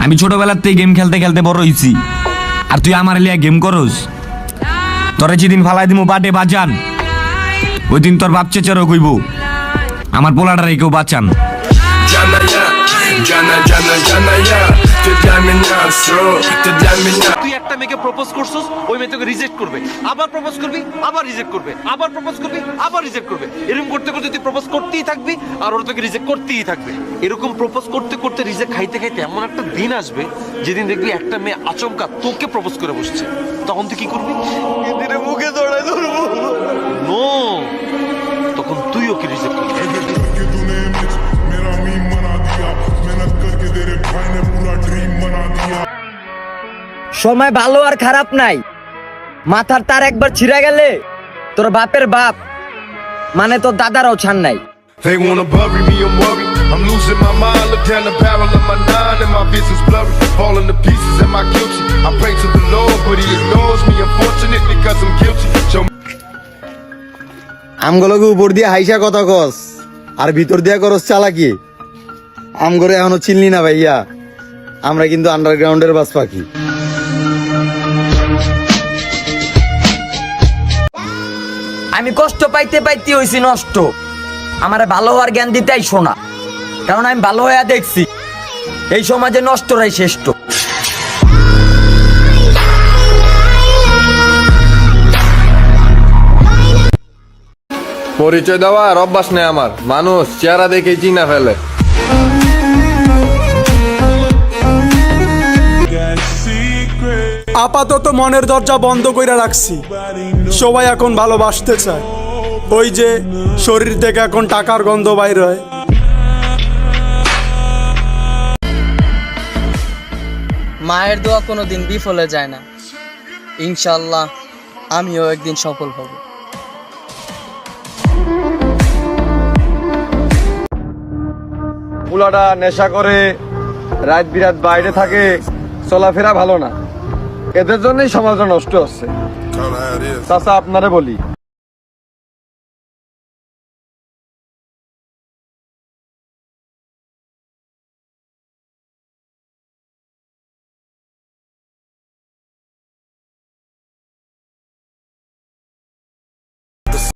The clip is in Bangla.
আমি ছোটবেলার থেকে গেম খেলতে খেলতে বড় হইছি, আর তুই আমার লিয়া গেম করস। তোরে যেদিন ফালাই দিমু বাটে বাঁচান, ওই দিন তোর বাপ চেচারও কইব আমার পোলাটা রেখেও বাঁচান। তুই একটা মেয়েকে প্রপোজ করছিস, ওই মেয়ে তোকে রিজেক্ট করবে, আবার প্রপোজ করবি, আবার রিজেক্ট করবে, আবার প্রপোজ করবি, আবার রিজেক্ট করবে। এরকম করতে করতে তুই প্রপোজ করতেই থাকবি, আর ওরা তোকে রিজেক্ট করতেই থাকবে। এরকম প্রপোজ করতে করতে রিজেক্ট খাইতে খাইতে এমন একটা দিন আসবে যেদিন দেখবি একটা মেয়ে আচমকা তোকে প্রপোজ করে বসছে। তখন তুই কি করবি? দিনে মুখে জড়ায় ধরবো। নো, তখন তুই ওকে রিজেক্ট করবি। সময় ভালো আর খারাপ নাই, মাথার তার একবার ছিঁড়ে গেলে তোর বাপের বাপ মানে তোর দাদারও ছাড় নাই। They wanna bury me, I'm worried. I'm losing my mind. Look down the barrel of my nine and my vision's blurry. Falling to pieces, am I guilty? I pray to the Lord, but He ignores me. Unfortunately, 'cause I'm guilty. Show me. আমগুলোকে উপর দিয়ে হাইসা কথা কস আর ভিতর দিয়া করস চালাকি। আমগরে এখনো চিনলি না ভাইয়া, আমরা কিন্তু আন্ডারগ্রাউন্ডের বাস পাখি। আমি কষ্ট পাইতে পাইতে হইছি নষ্ট, আমারে ভালো হওয়ার জ্ঞান দিতে আইসো না, কারণ আমি ভালো হইয়া দেখছি এই সমাজে নষ্টরাই শ্রেষ্ঠ। পরিচয় দেওয়ার অভ্যাস নেই আমার, মানুষ চেহারা দেখে চিনা ফেলে। আপাতত মনের দরজা বন্ধ কইরা রাখছি, সবাই এখন ভালোবাসতে চায়। ওই যে শরীর থেকে এখন টাকার গন্ধ বাইর হয়। মায়ের দোয়া কোনোদিন বিফলে যায় না, ইনশাল্লাহ আমিও একদিন সফল হব। পুলাটা নেশা করে, রাত বিরাত বাইরে থাকে, চলাফেরা ভালো না, এদের জন্যই সমাজটা নষ্ট হচ্ছে। চাচা আপনারে বলি,